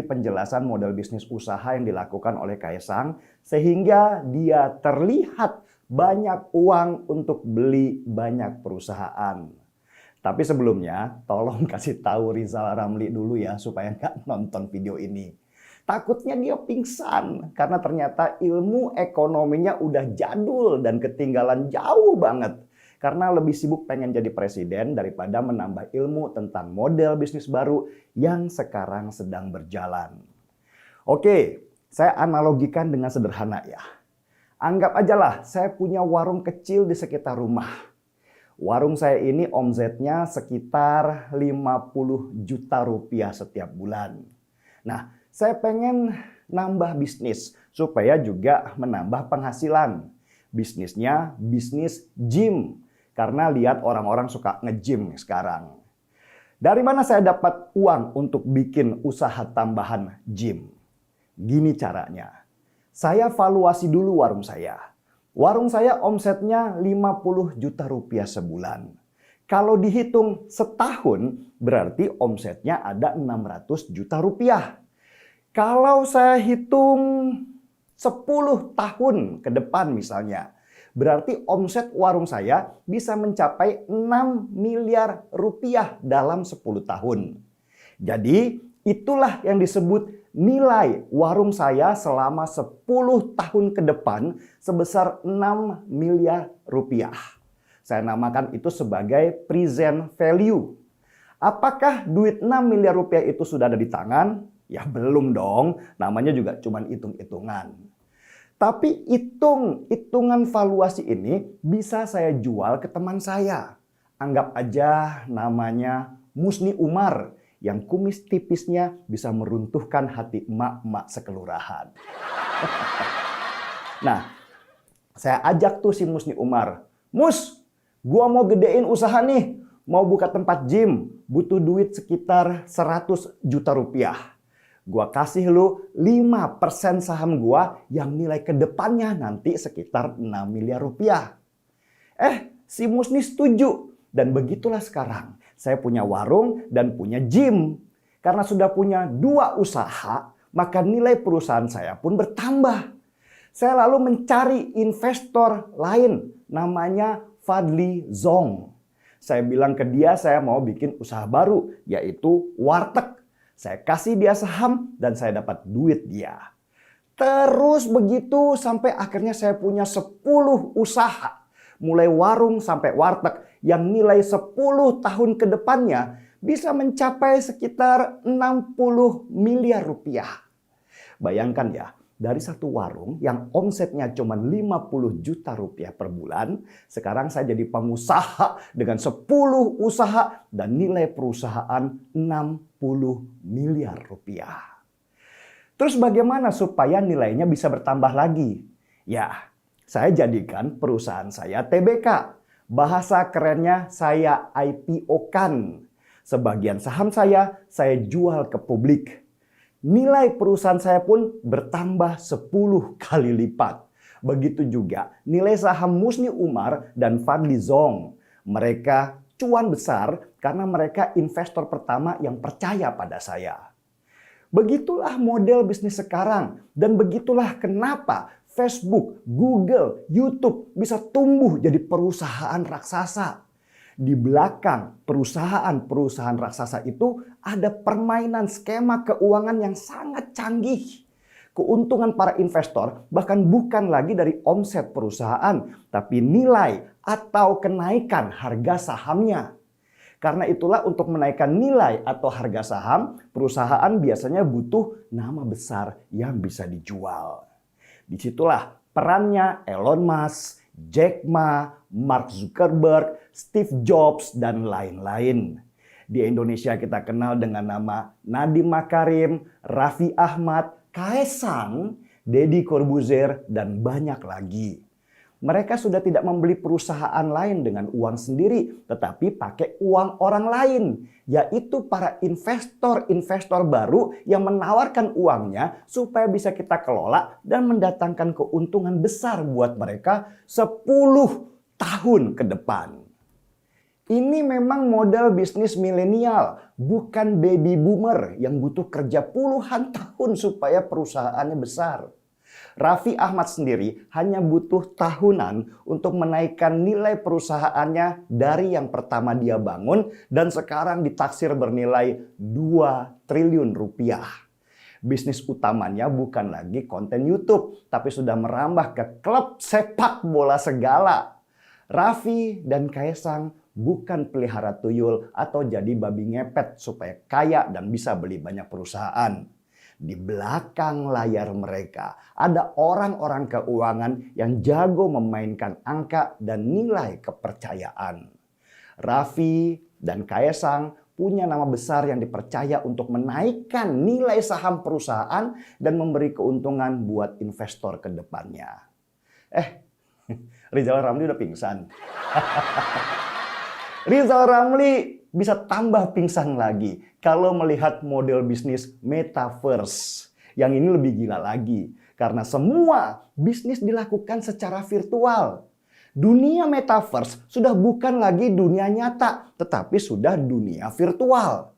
penjelasan model bisnis usaha yang dilakukan oleh Kaisang sehingga dia terlihat banyak uang untuk beli banyak perusahaan. Tapi sebelumnya, tolong kasih tahu Rizal Ramli dulu ya supaya nggak nonton video ini. Takutnya dia pingsan karena ternyata ilmu ekonominya udah jadul dan ketinggalan jauh banget. Karena lebih sibuk pengen jadi presiden daripada menambah ilmu tentang model bisnis baru yang sekarang sedang berjalan. Oke, saya analogikan dengan sederhana ya. Anggap aja lah saya punya warung kecil di sekitar rumah. Warung saya ini omsetnya sekitar 50 juta rupiah setiap bulan. Nah, saya pengen nambah bisnis supaya juga menambah penghasilan. Bisnisnya bisnis gym. Karena lihat orang-orang suka nge-gym sekarang. Dari mana saya dapat uang untuk bikin usaha tambahan gym? Gini caranya. Saya valuasi dulu warung saya. Warung saya omsetnya 50 juta rupiah sebulan. Kalau dihitung setahun berarti omsetnya ada 600 juta rupiah. Kalau saya hitung 10 tahun ke depan misalnya, berarti omset warung saya bisa mencapai 6 miliar rupiah dalam 10 tahun. Jadi itulah yang disebut nilai warung saya selama 10 tahun ke depan sebesar 6 miliar rupiah. Saya namakan itu sebagai present value. Apakah duit 6 miliar rupiah itu sudah ada di tangan? Ya belum dong, namanya juga cuma hitung-hitungan. Tapi hitungan valuasi ini bisa saya jual ke teman saya. Anggap aja namanya Musni Umar yang kumis tipisnya bisa meruntuhkan hati emak-emak sekelurahan. Nah, saya ajak tuh si Musni Umar. Mus, gua mau gedein usaha nih. Mau buka tempat gym. Butuh duit sekitar 100 juta rupiah. Gua kasih lu 5% saham gua yang nilai kedepannya nanti sekitar 6 miliar rupiah. Si Musni setuju. Dan begitulah sekarang. Saya punya warung dan punya gym. Karena sudah punya 2 usaha, maka nilai perusahaan saya pun bertambah. Saya lalu mencari investor lain, namanya Fadli Zong. Saya bilang ke dia saya mau bikin usaha baru, yaitu warteg. Saya kasih dia saham dan saya dapat duit dia. Terus begitu sampai akhirnya saya punya 10 usaha. Mulai warung sampai warteg yang nilai 10 tahun ke depannya bisa mencapai sekitar 60 miliar rupiah. Bayangkan ya, dari satu warung yang omsetnya cuma 50 juta rupiah per bulan, sekarang saya jadi pengusaha dengan 10 usaha dan nilai perusahaan 60 miliar rupiah. Terus bagaimana supaya nilainya bisa bertambah lagi? Ya, saya jadikan perusahaan saya TBK. Bahasa kerennya saya IPO-kan. Sebagian saham saya jual ke publik. Nilai perusahaan saya pun bertambah 10 kali lipat. Begitu juga nilai saham Musni Umar dan Fadli Zong. Mereka cuan besar karena mereka investor pertama yang percaya pada saya. Begitulah model bisnis sekarang dan begitulah kenapa Facebook, Google, YouTube bisa tumbuh jadi perusahaan raksasa. Di belakang perusahaan-perusahaan raksasa itu ada permainan skema keuangan yang sangat canggih. Keuntungan para investor bahkan bukan lagi dari omset perusahaan, tapi nilai atau kenaikan harga sahamnya. Karena itulah untuk menaikkan nilai atau harga saham, perusahaan biasanya butuh nama besar yang bisa dijual. Disitulah perannya Elon Musk, Jack Ma, Mark Zuckerberg, Steve Jobs, dan lain-lain. Di Indonesia kita kenal dengan nama Nadiem Makarim, Raffi Ahmad, Kaisang, Deddy Corbuzier, dan banyak lagi. Mereka sudah tidak membeli perusahaan lain dengan uang sendiri, tetapi pakai uang orang lain, yaitu para investor-investor baru yang menawarkan uangnya supaya bisa kita kelola dan mendatangkan keuntungan besar buat mereka 10 tahun ke depan. Ini memang model bisnis milenial, bukan baby boomer yang butuh kerja puluhan tahun supaya perusahaannya besar. Raffi Ahmad sendiri hanya butuh tahunan untuk menaikkan nilai perusahaannya dari yang pertama dia bangun dan sekarang ditaksir bernilai 2 triliun rupiah. Bisnis utamanya bukan lagi konten YouTube, tapi sudah merambah ke klub sepak bola segala. Raffi dan Kaesang bukan pelihara tuyul atau jadi babi ngepet supaya kaya dan bisa beli banyak perusahaan. Di belakang layar mereka ada orang-orang keuangan yang jago memainkan angka dan nilai kepercayaan. Raffi dan Kaesang punya nama besar yang dipercaya untuk menaikkan nilai saham perusahaan dan memberi keuntungan buat investor ke depannya. Rizal Ramli udah pingsan. Rizal Ramli bisa tambah pingsan lagi kalau melihat model bisnis metaverse. Yang ini lebih gila lagi karena semua bisnis dilakukan secara virtual. Dunia metaverse sudah bukan lagi dunia nyata, tetapi sudah dunia virtual.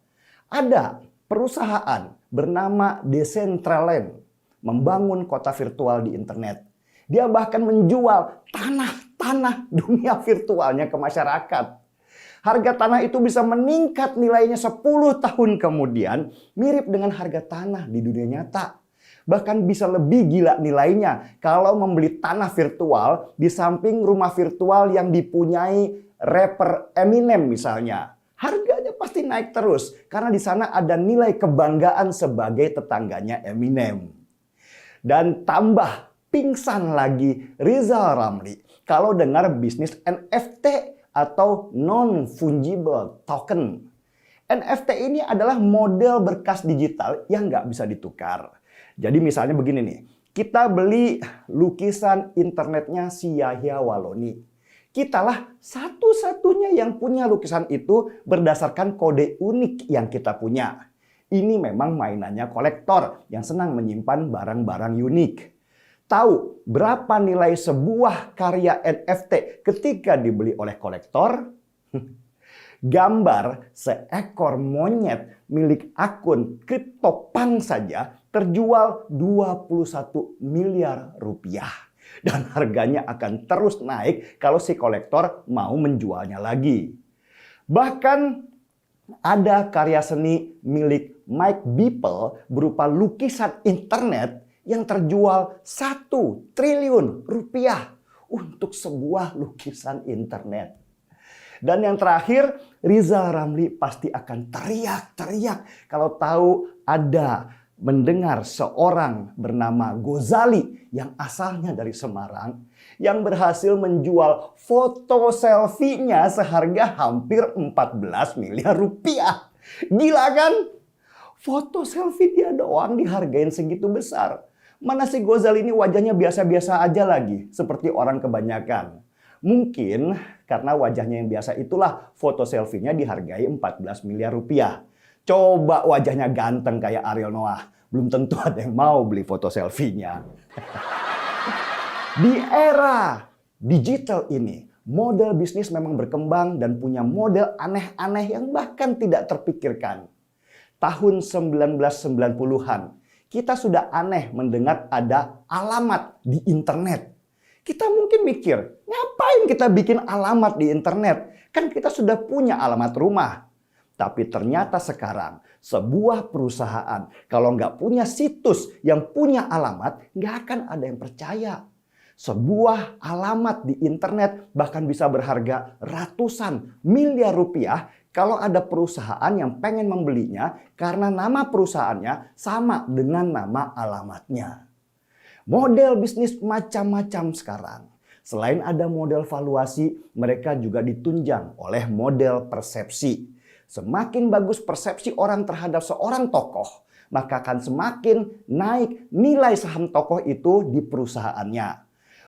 Ada perusahaan bernama Decentraland membangun kota virtual di internet. Dia bahkan menjual tanah dunia virtualnya ke masyarakat. Harga tanah itu bisa meningkat nilainya 10 tahun kemudian, mirip dengan harga tanah di dunia nyata. Bahkan bisa lebih gila nilainya kalau membeli tanah virtual di samping rumah virtual yang dipunyai rapper Eminem misalnya. Harganya pasti naik terus karena di sana ada nilai kebanggaan sebagai tetangganya Eminem. Dan tambah pingsan lagi Rizal Ramli kalau dengar bisnis NFT atau non-fungible token. NFT ini adalah model berkas digital yang nggak bisa ditukar. Jadi misalnya begini nih, kita beli lukisan internetnya si Yahya Waloni. Kitalah satu-satunya yang punya lukisan itu berdasarkan kode unik yang kita punya. Ini memang mainannya kolektor yang senang menyimpan barang-barang unik. Tahu berapa nilai sebuah karya NFT ketika dibeli oleh kolektor? Gambar seekor monyet milik akun CryptoPunk saja terjual 21 miliar rupiah. Dan harganya akan terus naik kalau si kolektor mau menjualnya lagi. Bahkan ada karya seni milik Mike Beeple berupa lukisan internet yang terjual 1 triliun rupiah untuk sebuah lukisan internet. Dan yang terakhir, Rizal Ramli pasti akan teriak-teriak kalau tahu ada mendengar seorang bernama Gozali yang asalnya dari Semarang yang berhasil menjual foto selfie-nya seharga hampir 14 miliar rupiah. Gila kan? Foto selfie dia doang dihargain segitu besar. Mana si Gozali ini wajahnya biasa-biasa aja lagi, seperti orang kebanyakan. Mungkin karena wajahnya yang biasa itulah foto selfie-nya dihargai 14 miliar rupiah. Coba wajahnya ganteng kayak Ariel Noah. Belum tentu ada yang mau beli foto selfie-nya. Di era digital ini, model bisnis memang berkembang dan punya model aneh-aneh yang bahkan tidak terpikirkan. Tahun 1990-an, kita sudah aneh mendengar ada alamat di internet. Kita mungkin mikir, ngapain kita bikin alamat di internet? Kan kita sudah punya alamat rumah. Tapi ternyata sekarang sebuah perusahaan kalau nggak punya situs yang punya alamat, nggak akan ada yang percaya. Sebuah alamat di internet bahkan bisa berharga ratusan miliar rupiah kalau ada perusahaan yang pengen membelinya karena nama perusahaannya sama dengan nama alamatnya. Model bisnis macam-macam sekarang. Selain ada model valuasi, mereka juga ditunjang oleh model persepsi. Semakin bagus persepsi orang terhadap seorang tokoh, maka akan semakin naik nilai saham tokoh itu di perusahaannya.